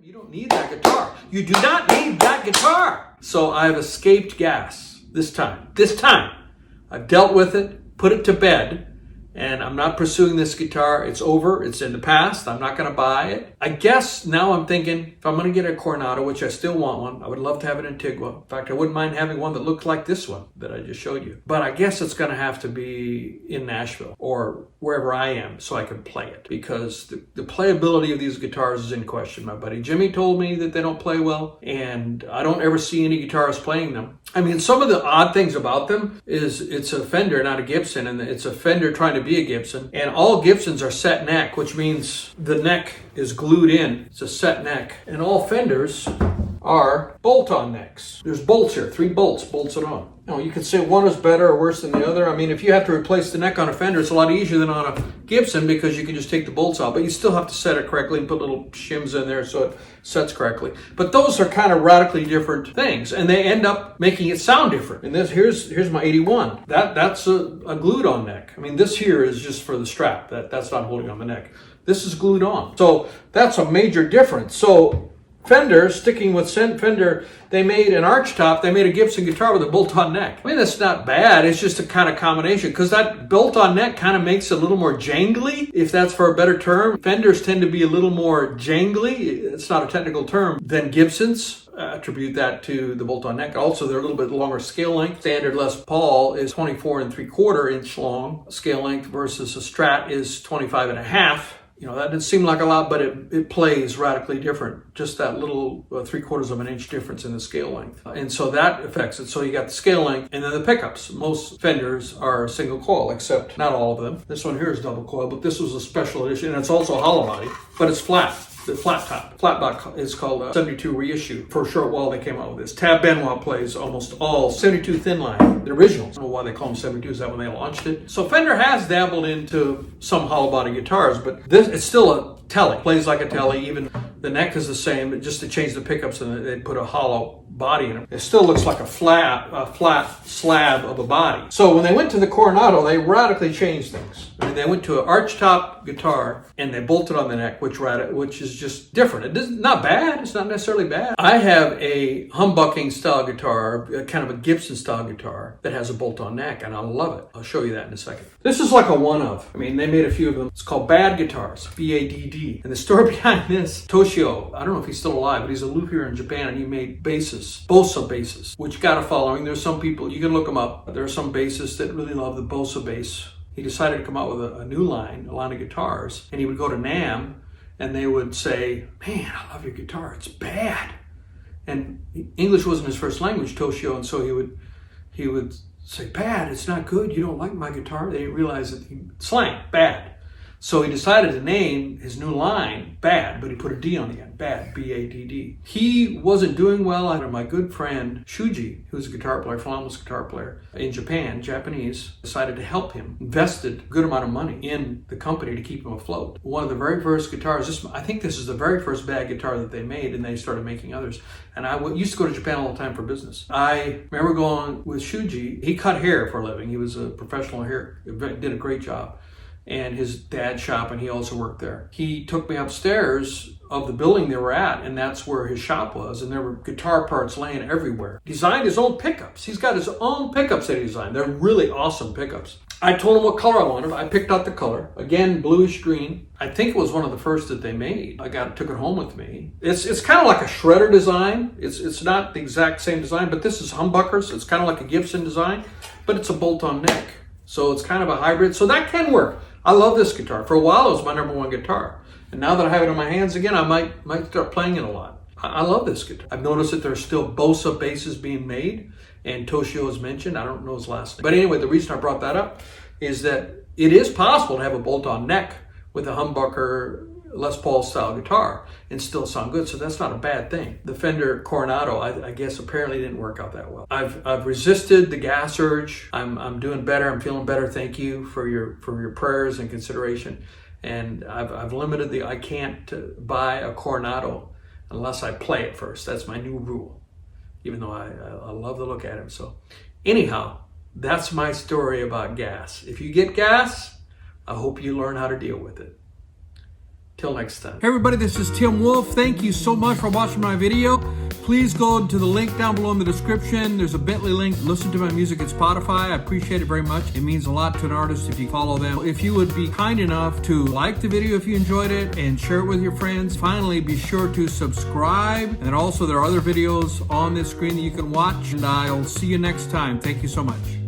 You don't need that guitar. You do not need that guitar. So I've escaped gas this time. This time. I've dealt with it, put it to bed, and I'm not pursuing this guitar. It's over. It's in the past. I'm not going to buy it. I guess now I'm thinking if I'm going to get a Coronado, which I still want one, I would love to have an Antigua. In fact, I wouldn't mind having one that looked like this one that I just showed you. But I guess it's going to have to be in Nashville or wherever I am so I can play it, because the playability of these guitars is in question. My buddy Jimmy told me that they don't play well, and I don't ever see any guitarists playing them. I mean, some of the odd things about them is it's a Fender, not a Gibson, and it's a Fender trying to be a Gibson. And all Gibsons are set neck, which means the neck is glued in. It's a set neck. And all Fenders are bolt-on necks. There's bolts here, 3 bolts, bolts it on. Now, you could say one is better or worse than the other. I mean, if you have to replace the neck on a Fender, it's a lot easier than on a Gibson because you can just take the bolts out. But you still have to set it correctly and put little shims in there so it sets correctly. But those are kind of radically different things, and they end up making it sound different. And here's my 81. That's a glued-on neck. I mean, this here is just for the strap. That's not holding on the neck. This is glued on. So that's a major difference. So Fender, sticking with Fender, they made an arch top. They made a Gibson guitar with a bolt-on neck. I mean, that's not bad. It's just a kind of combination, because that bolt-on neck kind of makes it a little more jangly, if that's for a better term. Fenders tend to be a little more jangly. It's not a technical term than Gibsons. Attribute that to the bolt-on neck. Also, they're a little bit longer scale length. Standard Les Paul is 24 3/4 inch long scale length versus a Strat is 25 1/2. You know, that didn't seem like a lot, but it plays radically different. Just that little 3/4 of an inch difference in the scale length. And so that affects it. So you got the scale length and then the pickups. Most Fenders are single coil, except not all of them. This one here is double coil, but this was a special edition. And it's also hollow body, but it's flat. The flat top. Flat bot is called 72 reissue. For a short while they came out with this. Tab Benoit plays almost all 72 thin line, the originals. I don't know why they call them 72. Is that when they launched it? So Fender has dabbled into some hollow body guitars, but this it's still a Tele. Plays like a Tele. Even the neck is the same, just to change the pickups and they put a hollow body in it. It still looks like a flat slab of a body. So when they went to the Coronado, they radically changed things. I mean, they went to an arch top guitar and they bolted on the neck, which is just different. It's not bad. It's not necessarily bad. I have a humbucking style guitar, kind of a Gibson style guitar that has a bolt-on neck, and I love it. I'll show you that in a second. This is like a one-of. I mean, they made a few of them. It's called Bad Guitars, B-A-D-D. And the story behind this, Toshio, I don't know if he's still alive, but he's a luthier in Japan, and he made basses, Bossa basses, which got a following. There's some people, you can look them up. There are some bassists that really love the Bossa bass. He decided to come out with a new line, a line of guitars, and he would go to NAMM, and they would say, "Man, I love your guitar, it's bad." And English wasn't his first language, Toshio, and so he would say, "Bad, it's not good, you don't like my guitar." They didn't realize that slang, bad. So he decided to name his new line Bad, but he put a D on the end, Bad, B-A-D-D. He wasn't doing well. My good friend Shuji, who's a guitar player, phenomenal guitar player in Japan, Japanese, decided to help him, invested a good amount of money in the company to keep him afloat. One of the very first guitars, I think this is the very first Bad guitar that they made, and they started making others. And I used to go to Japan all the time for business. I remember going with Shuji. He cut hair for a living. He was a professional hair, did a great job. And his dad's shop, and he also worked there. He took me upstairs of the building they were at, and that's where his shop was, and there were guitar parts laying everywhere. Designed his own pickups. He's got his own pickups that he designed. They're really awesome pickups. I told him what color I wanted. I picked out the color. Again, bluish green. I think it was one of the first that they made. Took it home with me. It's kind of like a shredder design. It's not the exact same design, but this is humbuckers. It's kind of like a Gibson design, but it's a bolt-on neck. So it's kind of a hybrid. So that can work. I love this guitar. For a while, it was my number one guitar. And now that I have it in my hands again, I might start playing it a lot. I love this guitar. I've noticed that there's still Bossa basses being made, and Toshio is mentioned. I don't know his last name. But anyway, the reason I brought that up is that it is possible to have a bolt-on neck with a humbucker Les Paul style guitar and still sound good, so that's not a bad thing. The Fender Coronado, I guess, apparently didn't work out that well. I've resisted the gas urge. I'm doing better. I'm feeling better. Thank you for your prayers and consideration. And I've limited I can't buy a Coronado unless I play it first. That's my new rule, even though I love the look at him. So anyhow, that's my story about gas. If you get gas, I hope you learn how to deal with it. Till next time. Hey everybody, this is Tim Wolf. Thank you so much for watching my video. Please go to the link down below in the description. There's a bit.ly link. Listen to my music at Spotify. I appreciate it very much. It means a lot to an artist if you follow them. If you would be kind enough to like the video if you enjoyed it and share it with your friends. Finally, be sure to subscribe. And also there are other videos on this screen that you can watch. And I'll see you next time. Thank you so much.